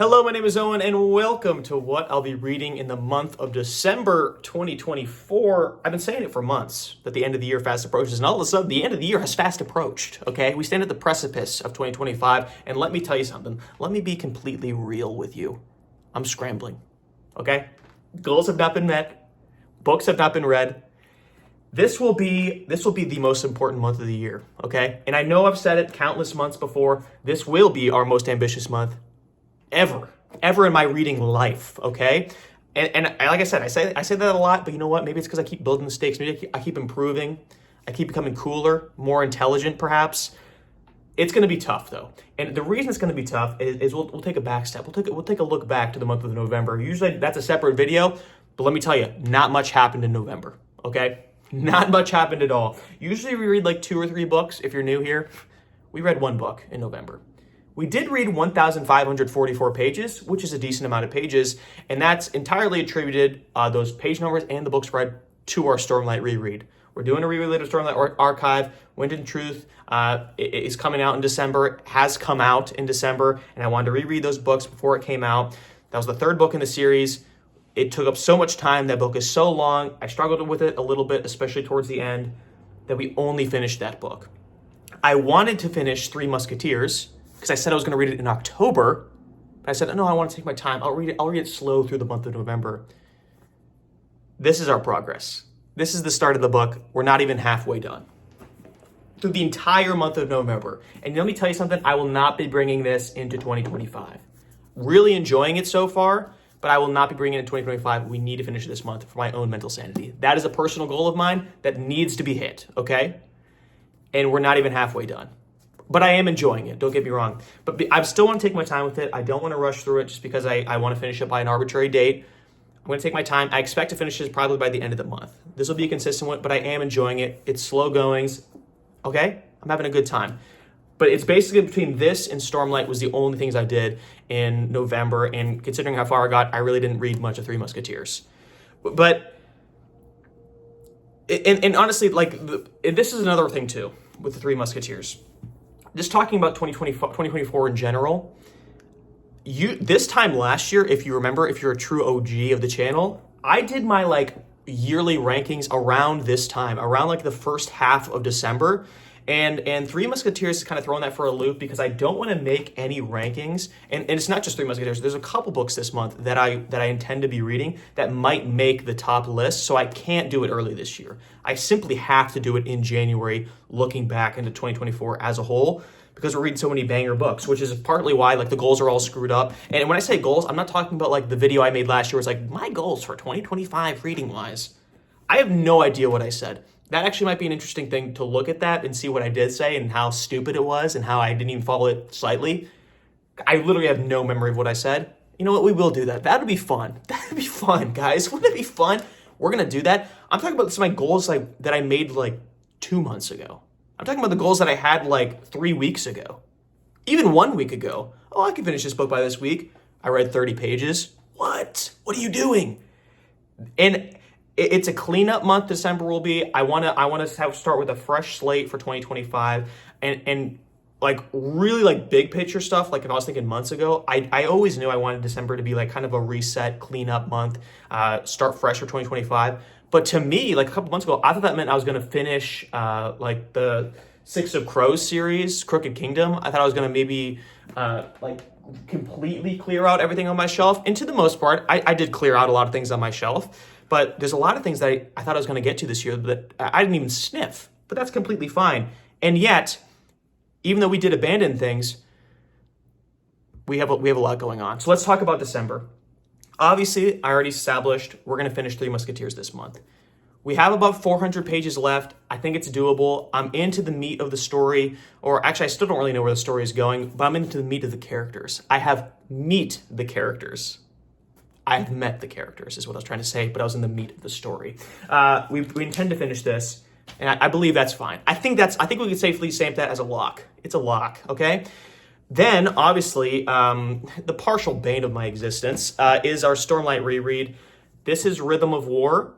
Hello, my name is Owen, and welcome to what I'll be reading in the month of December 2024. I've been saying it for months that the end of the year fast approaches, and all of a sudden, the end of the year has fast approached, okay? We stand at the precipice of 2025, and let me tell you something. Let me be completely real with you. I'm scrambling, okay? Goals have not been met. Books have not been read. This will be the most important month of the year, okay? And I know I've said it countless months before. This will be our most ambitious month ever in my reading life, okay? And like I said, I say that a lot, but you know what? Maybe it's because I keep building the stakes. Maybe I keep improving. I keep becoming cooler, more intelligent, perhaps. It's going to be tough, though. And the reason it's going to be tough is we'll take a back step. We'll take a look back to the month of November. Usually that's a separate video, but let me tell you, not much happened in November, okay? Not much happened at all. Usually we read like 2 or 3 books. If you're new here, we read 1 book in November. We did read 1,544 pages, which is a decent amount of pages, and that's entirely attributed, those page numbers and the books read, to our Stormlight reread. We're doing a reread of Stormlight Archive. Wind and Truth is coming out in December, has come out in December, and I wanted to reread those books before it came out. That was the 3rd book in the series. It took up so much time. That book is so long. I struggled with it a little bit, especially towards the end, that we only finished that book. I wanted to finish Three Musketeers, because I said I was going to read it in October, but I said, no, I want to take my time. I'll read it slow through the month of November. This is our progress. This is the start of the book. We're not even halfway done. Through the entire month of November. And let me tell you something, I will not be bringing this into 2025. Really enjoying it so far, but I will not be bringing it in 2025. We need to finish this month for my own mental sanity. That is a personal goal of mine that needs to be hit, okay? And we're not even halfway done. But I am enjoying it, don't get me wrong. But I still want to take my time with it. I don't want to rush through it just because I want to finish it by an arbitrary date. I'm going to take my time. I expect to finish this probably by the end of the month. This will be consistent with, but I am enjoying it. It's slow goings, okay? I'm having a good time. But it's basically between this and Stormlight was the only things I did in November. And considering how far I got, I really didn't read much of Three Musketeers. But, and honestly, like, this is another thing too with the Three Musketeers. Just talking about 2024 in general, this time last year, if you remember, if you're a true OG of the channel, I did my like yearly rankings around this time, around like the first half of December. And Three Musketeers is kind of throwing that for a loop because I don't want to make any rankings. And it's not just Three Musketeers. There's a couple books this month that I intend to be reading that might make the top list. So I can't do it early this year. I simply have to do it in January, looking back into 2024 as a whole, because we're reading so many banger books, which is partly why like the goals are all screwed up. And when I say goals, I'm not talking about like the video I made last year where it's like my goals for 2025 reading wise. I have no idea what I said. That actually might be an interesting thing to look at that and see what I did say and how stupid it was and how I didn't even follow it slightly. I literally have no memory of what I said. You know what? We will do that. That would be fun. That would be fun, guys. Wouldn't it be fun? We're going to do that. I'm talking about some of my goals like that I made like 2 months ago. I'm talking about the goals that I had like 3 weeks ago. Even 1 week ago. Oh, I can finish this book by this week. I read 30 pages. What? What are you doing? And it's a cleanup month. December will be. I want to start with a fresh slate for 2025, and like really like big picture stuff. Like if I was thinking months ago, I always knew I wanted December to be like kind of a reset, cleanup month, start fresh for 2025. But to me, like a couple months ago, I thought that meant I was going to finish like the Six of Crows series, Crooked Kingdom. I thought I was going to maybe like completely clear out everything on my shelf. And to the most part, I did clear out a lot of things on my shelf. But there's a lot of things that I thought I was going to get to this year that I didn't even sniff. But that's completely fine. And yet, even though we did abandon things, we have a lot going on. So let's talk about December. Obviously, I already established we're going to finish Three Musketeers this month. We have about 400 pages left. I think it's doable. I'm into the meat of the story, or actually I still don't really know where the story is going, but I'm into the meat of the characters. I have met the characters is what I was trying to say, but I was in the meat of the story. We intend to finish this, and I believe that's fine. I think we can safely stamp that as a lock. It's a lock, okay? Then, obviously, the partial bane of my existence is our Stormlight reread. This is Rhythm of War.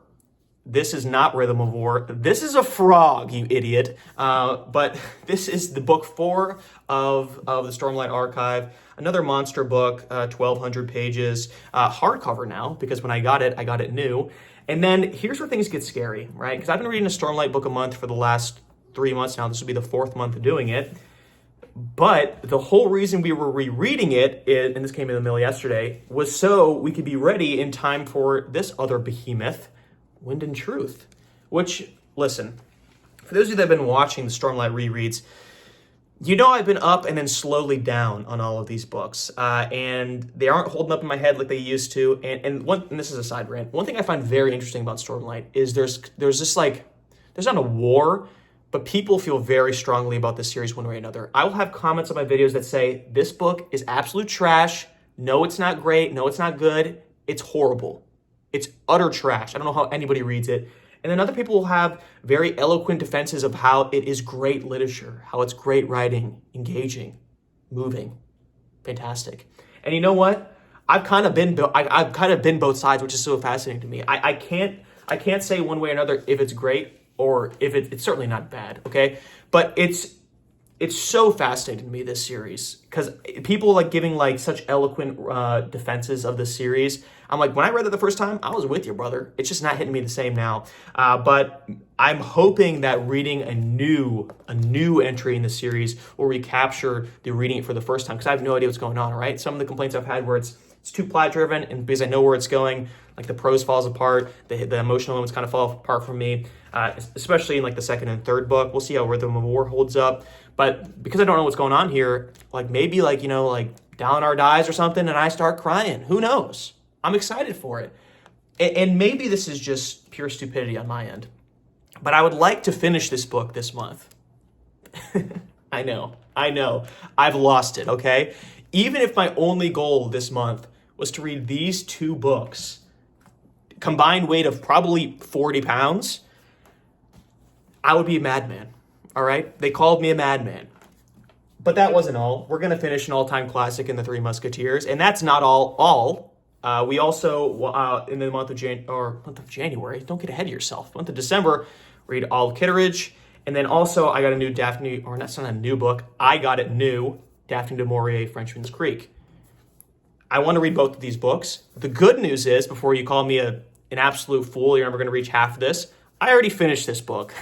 This is not Rhythm of War. This is a frog, you idiot. But this is the book 4 of the Stormlight Archive. Another monster book, 1,200 pages. Hardcover now, because when I got it new. And then here's where things get scary, right? Because I've been reading a Stormlight book a month for the last 3 months now. This will be the 4th month of doing it. But the whole reason we were rereading it, and this came in the mail yesterday, was so we could be ready in time for this other behemoth, Wind and Truth. Which, listen, for those of you that have been watching the Stormlight rereads, you know I've been up and then slowly down on all of these books, and they aren't holding up in my head like they used to. And this is a side rant. One thing I find very interesting about Stormlight is there's this like, there's not a war, but people feel very strongly about this series one way or another. I will have comments on my videos that say, this book is absolute trash. No, it's not great. No, it's not good. It's horrible. It's utter trash. I don't know how anybody reads it. And then other people will have very eloquent defenses of how it is great literature, how it's great writing, engaging, moving, fantastic. And you know what? I've kind of been both sides, which is so fascinating to me. I can't say one way or another if it's great or if it's certainly not bad, okay? But it's so fascinating to me, this series, because people like giving like such eloquent defenses of the series. I'm like, when I read it the first time, I was with you, brother. It's just not hitting me the same now. But I'm hoping that reading a new entry in the series will recapture the reading it for the first time, because I have no idea what's going on, right? Some of the complaints I've had where it's too plot driven, and because I know where it's going, like the prose falls apart, the emotional moments kind of fall apart for me, especially in like the second and third book. We'll see how Rhythm of War holds up. But because I don't know what's going on here, like maybe like, you know, like Dalinar dies or something and I start crying. Who knows? I'm excited for it. And maybe this is just pure stupidity on my end, but I would like to finish this book this month. I know. I've lost it, okay? Even if my only goal this month was to read these 2 books, combined weight of probably 40 pounds, I would be a madman, all right? They called me a madman. But that wasn't all. We're going to finish an all-time classic in The Three Musketeers, and that's not all. We also, in the month of January, don't get ahead of yourself, month of December, read Olive Kitteridge. And then also I got a new Daphne, or that's not a new book, I got it new, Daphne du Maurier, Frenchman's Creek. I want to read both of these books. The good news is, before you call me an absolute fool, you're never going to reach half of this, I already finished this book.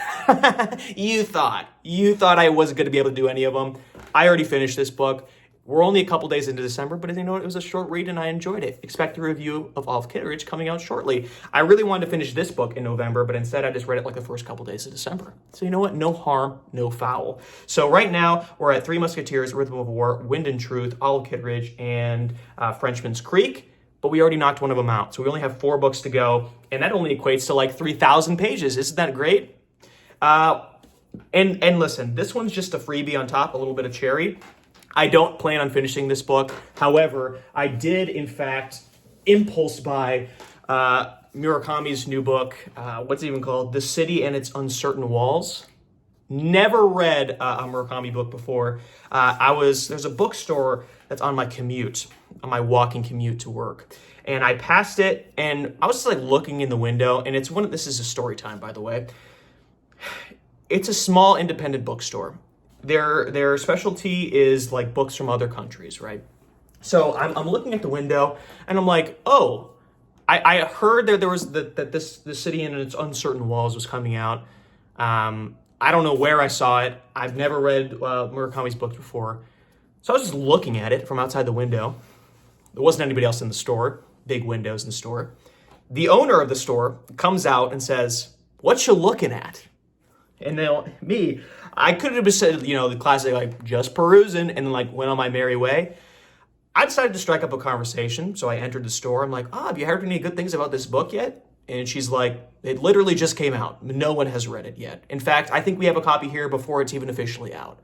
You thought I wasn't going to be able to do any of them. I already finished this book. We're only a couple days into December, but you know what? It was a short read and I enjoyed it. Expect a review of Olive Kitteridge coming out shortly. I really wanted to finish this book in November, but instead I just read it like the first couple days of December. So you know what? No harm, no foul. So right now we're at Three Musketeers, Rhythm of War, Wind and Truth, Olive Kitteridge, and Frenchman's Creek. But we already knocked one of them out. So we only have 4 books to go. And that only equates to like 3,000 pages. Isn't that great? And listen, this one's just a freebie on top, a little bit of cherry. I don't plan on finishing this book. However, I did, in fact, impulse buy Murakami's new book. What's it even called? The City and Its Uncertain Walls. Never read a Murakami book before. There's a bookstore that's on my commute, on my walking commute to work. And I passed it, and I was just like looking in the window, and this is a story time, by the way. It's a small independent bookstore. Their specialty is like books from other countries, right? So I'm looking at the window and I'm like, oh, I heard that there was that this City and Its Uncertain Walls was coming out. I don't know where I saw it. I've never read Murakami's books before. So I was just looking at it from outside the window. There wasn't anybody else in the store, big windows in the store. The owner of the store comes out and says, "What you looking at?" And then I could have just said, you know, the classic, like, just perusing, and then, like, went on my merry way. I decided to strike up a conversation, so I entered the store. I'm like, have you heard any good things about this book yet? And she's like, it literally just came out. No one has read it yet. In fact, I think we have a copy here before it's even officially out.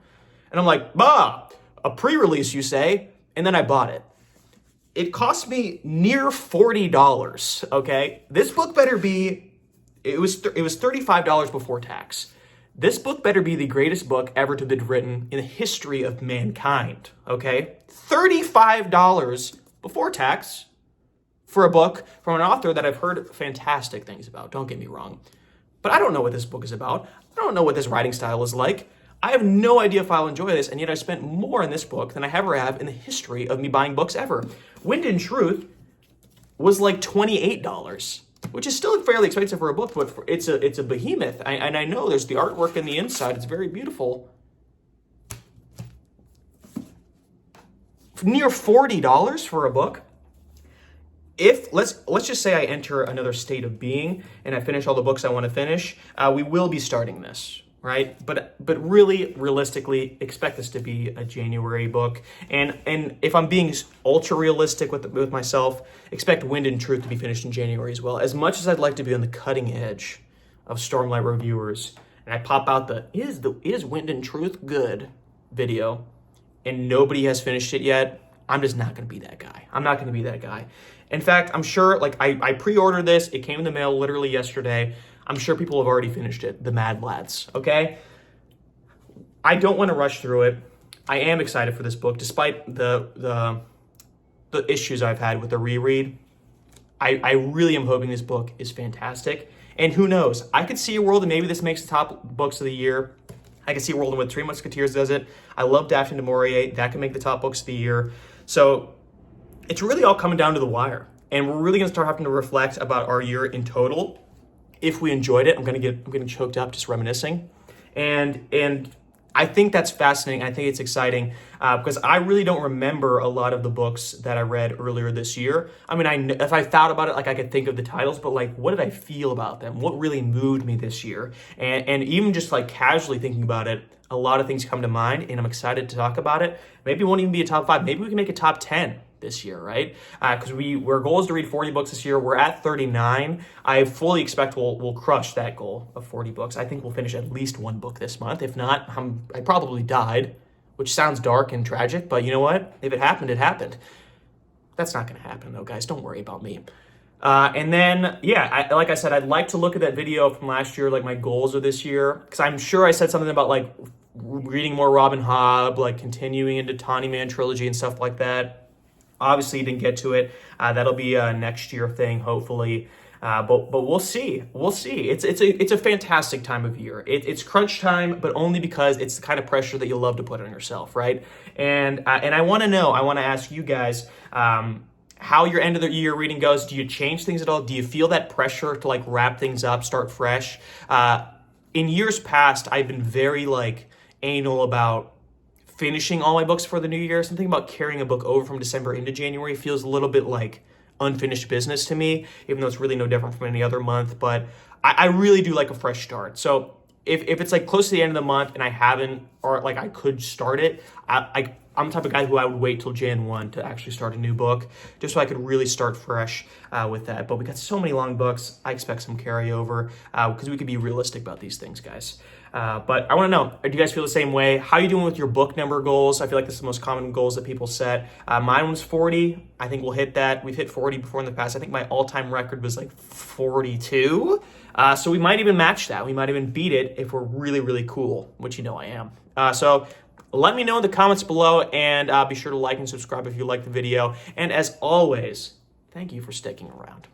And I'm like, a pre-release, you say? And then I bought it. It cost me near $40, okay? This book better be, it was $35 before tax. This book better be the greatest book ever to be written in the history of mankind, okay? $35 before tax for a book from an author that I've heard fantastic things about. Don't get me wrong. but I don't know what this book is about. I don't know what this writing style is like. I have no idea if I'll enjoy this, and yet I spent more on this book than I ever have in the history of me buying books ever. Wind and Truth was like $28, which is still fairly expensive for a book, but it's a behemoth. And I know there's the artwork in the inside. It's very beautiful. Near $40 for a book. If let's just say I enter another state of being and I finish all the books I want to finish, we will be starting this, right? But really, realistically, expect this to be a January book. And if I'm being ultra realistic with myself, expect Wind and Truth to be finished in January as well. As much as I'd like to be on the cutting edge of Stormlight reviewers, and I pop out the is Wind and Truth good video, and nobody has finished it yet, I'm just not going to be that guy. I'm not going to be that guy. In fact, I'm sure, like, I pre-ordered this. It came in the mail literally yesterday. I'm sure people have already finished it, the Mad Lads, okay? I don't want to rush through it. I am excited for this book, despite the issues I've had with the reread. I really am hoping this book is fantastic. And who knows? I could see a world, and maybe this makes the top books of the year. I can see a world in which Three Musketeers does it. I love Daphne du Maurier. That can make the top books of the year. So it's really all coming down to the wire. And we're really going to start having to reflect about our year in total. If we enjoyed it, I'm getting choked up just reminiscing. And I think that's fascinating. I think it's exciting because I really don't remember a lot of the books that I read earlier this year. I mean, if I thought about it, like I could think of the titles, but like, what did I feel about them? What really moved me this year? And even just like casually thinking about it, a lot of things come to mind, and I'm excited to talk about it. Maybe it won't even be a top 5. Maybe we can make a top 10 this year, right? Because our goal is to read 40 books this year. We're at 39. I fully expect we'll crush that goal of 40 books. I think we'll finish at least one book this month. If not, I probably died, which sounds dark and tragic, but you know what? If it happened, it happened. That's not going to happen, though, guys. Don't worry about me. And then, yeah, like I said, I'd like to look at that video from last year, like my goals of this year, because I'm sure I said something about like reading more Robin Hobb, like continuing into Tawny Man trilogy and stuff like that. Obviously, didn't get to it. That'll be a next year thing, hopefully. But we'll see. We'll see. It's a fantastic time of year. It's crunch time, but only because it's the kind of pressure that you love to put on yourself, right? And I want to know. I want to ask you guys how your end of the year reading goes. Do you change things at all? Do you feel that pressure to like wrap things up, start fresh? In years past, I've been very like anal about finishing all my books for the new year. Something about carrying a book over from December into January feels a little bit like unfinished business to me, even though it's really no different from any other month. But I really do like a fresh start. So if it's like close to the end of the month and I haven't, or like I could start it, I'm the type of guy who I would wait till Jan 1 to actually start a new book, just so I could really start fresh with that. But we got so many long books. I expect some carryover because we could be realistic about these things, guys. But I want to know, do you guys feel the same way? How are you doing with your book number goals? I feel like this is the most common goals that people set. Mine was 40. I think we'll hit that. We've hit 40 before in the past. I think my all-time record was like 42. So we might even match that. We might even beat it if we're really, really cool, which you know I am. So let me know in the comments below, and be sure to like and subscribe if you like the video. And as always, thank you for sticking around.